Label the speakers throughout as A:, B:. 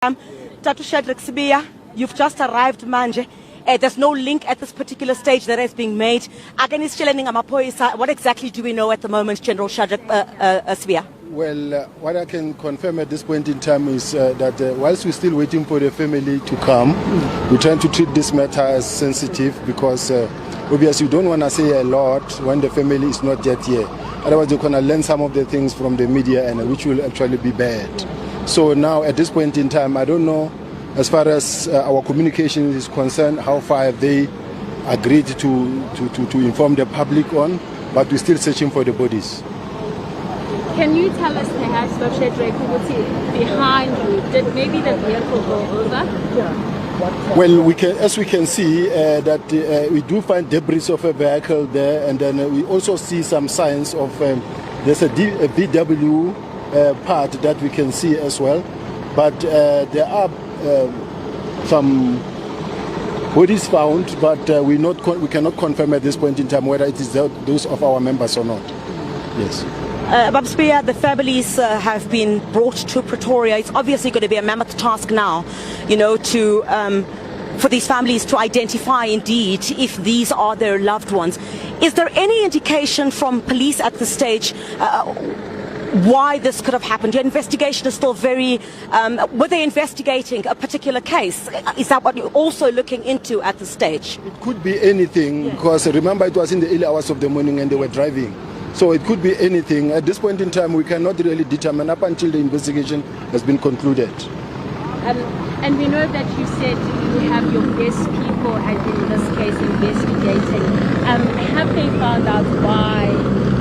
A: Tatu Shadrack Sibiya, you've just arrived manje. There's no link at this particular stage that is being made. What exactly do we know at the moment, General Shadrack Sibiya?
B: Well, what I can confirm at this point in time is that whilst we're still waiting for the family to come, we're trying to treat this matter as sensitive because obviously you don't want to say a lot when the family is not yet here. Otherwise you're going to learn some of the things from the media and which will actually be bad. So now at this point in time, I don't know as far as our communication is concerned, how far have they agreed to inform the public on, but we're still searching for the bodies.
C: Can you tell us perhaps, Dr. Drake, behind you, did maybe the vehicle go over?
B: Well, as we can see, that we do find debris of a vehicle there, and then we also see some signs of, there's a VW part that we can see as well, but there are some bodies found, but we cannot confirm at this point in time whether it is those of our members or not. Yes.
A: Babspear, the families have been brought to Pretoria. It's obviously going to be a mammoth task now, you know, for these families to identify indeed if these are their loved ones. Is there any indication from police at this stage why this could have happened? Your investigation is still very... were they investigating a particular case? Is that what you're also looking into at this stage?
B: It could be anything, because remember it was in the early hours of the morning and they were driving. So it could be anything. At this point in time, we cannot really determine up until the investigation has been concluded.
C: And we know that you said you have your best people, and in this case, investigating. Have they found out why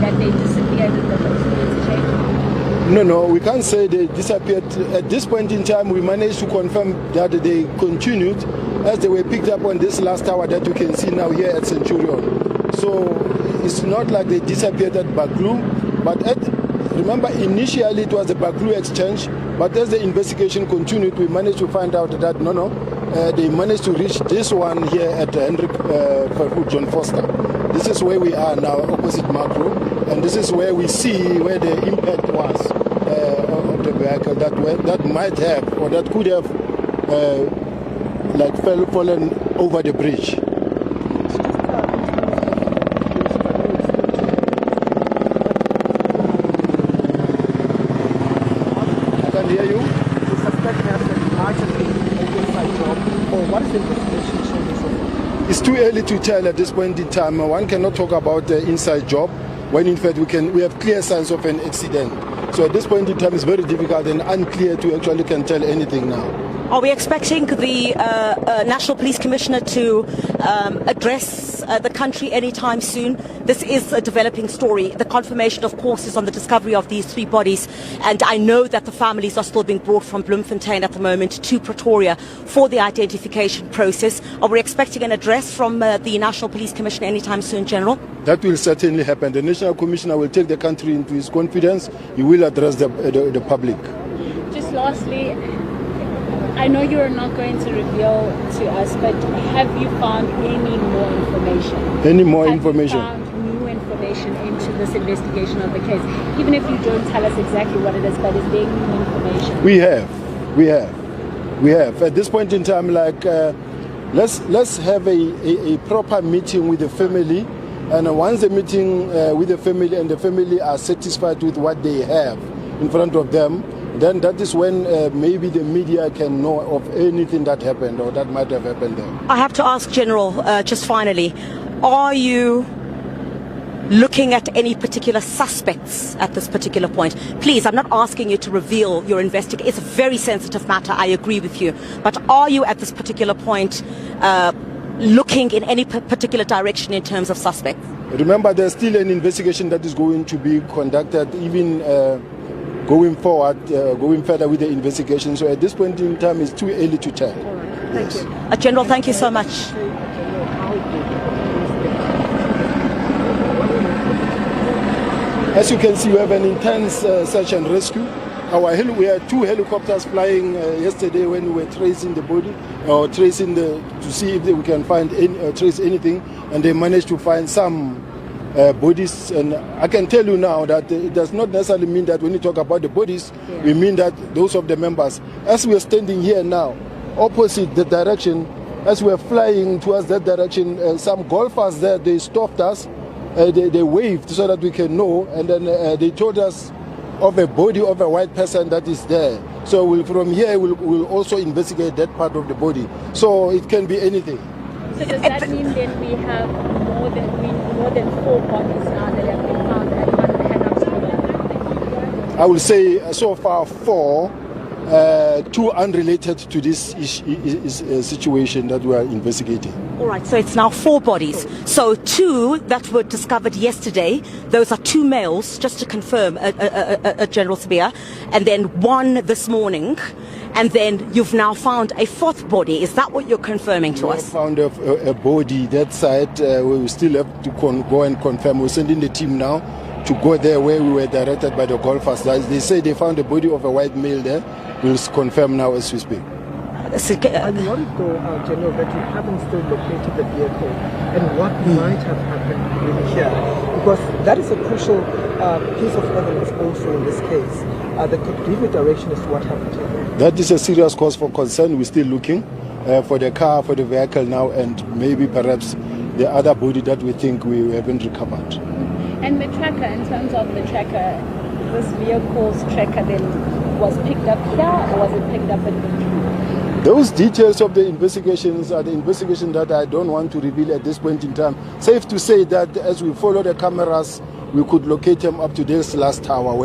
C: that they disappeared in the first change?
B: No, we can't say they disappeared. At this point in time, we managed to confirm that they continued as they were picked up on this last tower that you can see now here at Centurion. So it's not like they disappeared at Baklu, but remember initially it was a Baklu exchange, but as the investigation continued, we managed to find out that they managed to reach this one here at Hendrik John Foster. This is where we are now, opposite Macro, and this is where we see where the impact was of the vehicle that might have or that could have fallen over the bridge. It's too early to tell at this point in time. One cannot talk about the inside job when in fact we have clear signs of an accident. So at this point in time it's very difficult and unclear to actually can tell anything now.
A: Are we expecting the National Police Commissioner to address the country anytime soon? This is a developing story. The confirmation, of course, is on the discovery of these 3 bodies. And I know that the families are still being brought from Bloemfontein at the moment to Pretoria for the identification process. Are we expecting an address from the National Police Commissioner anytime soon, General?
B: That will certainly happen. The National Commissioner will take the country into his confidence. He will address the public.
C: Just lastly, I know you're not going to reveal to us, but have you found any more information?
B: Any more information?
C: Have you found new information into this investigation of the case? Even if you don't tell us exactly what it is, but is there new information?
B: We have. At this point in time, let's have a proper meeting with the family, and once the meeting with the family and the family are satisfied with what they have in front of them, then that is when maybe the media can know of anything that happened or that might have happened there.
A: I have to ask, General, just finally, are you looking at any particular suspects at this particular point? Please, I'm not asking you to reveal your investigation. It's a very sensitive matter, I agree with you. But are you at this particular point looking in any particular direction in terms of suspects?
B: Remember, there's still an investigation that is going to be conducted, even going forward, going further with the investigation. So at this point in time, it's too early to tell.
A: All right. Thank you. General, thank you so much.
B: As you can see, we have an intense search and rescue. We had 2 helicopters flying yesterday when we were tracing the body, or tracing to see if we can find trace anything, and they managed to find some bodies, and I can tell you now that it does not necessarily mean that when you talk about the bodies, we mean that those of the members. As we are standing here now, opposite the direction, as we are flying towards that direction, some golfers there, they stopped us, they waved so that we can know, and then they told us of a body of a white person that is there. So from here we'll also investigate that part of the body. So it can be anything.
C: So does that mean then we have more than 4 bodies now that have been found at one?
B: I will say so far 4, 2 unrelated to this situation that we are investigating.
A: All right, so it's now 4 bodies. So 2 that were discovered yesterday, those are 2 males, just to confirm, General Sibiya, and then 1 this morning, and then you've now found a 4th body. Is that what you're confirming to us?
B: We found a body that side. We still have to go and confirm. We're sending the team now to go there where we were directed by the golfers. They say they found the body of a white male there. We'll confirm now as we speak.
D: I'm worried though, General, that you haven't still located the vehicle and what might have happened really here, because that is a crucial piece of evidence also in this case that could give you direction as to what happened here.
B: That is a serious cause for concern. We're still looking for the car, for the vehicle now, and maybe perhaps the other body that we think we haven't recovered.
C: And the tracker, in terms of the tracker, this vehicle's tracker then was picked up here, or was it picked up in the...
B: Those details of the investigations are the investigation that I don't want to reveal at this point in time. Safe to say that as we follow the cameras, we could locate them up to this last hour.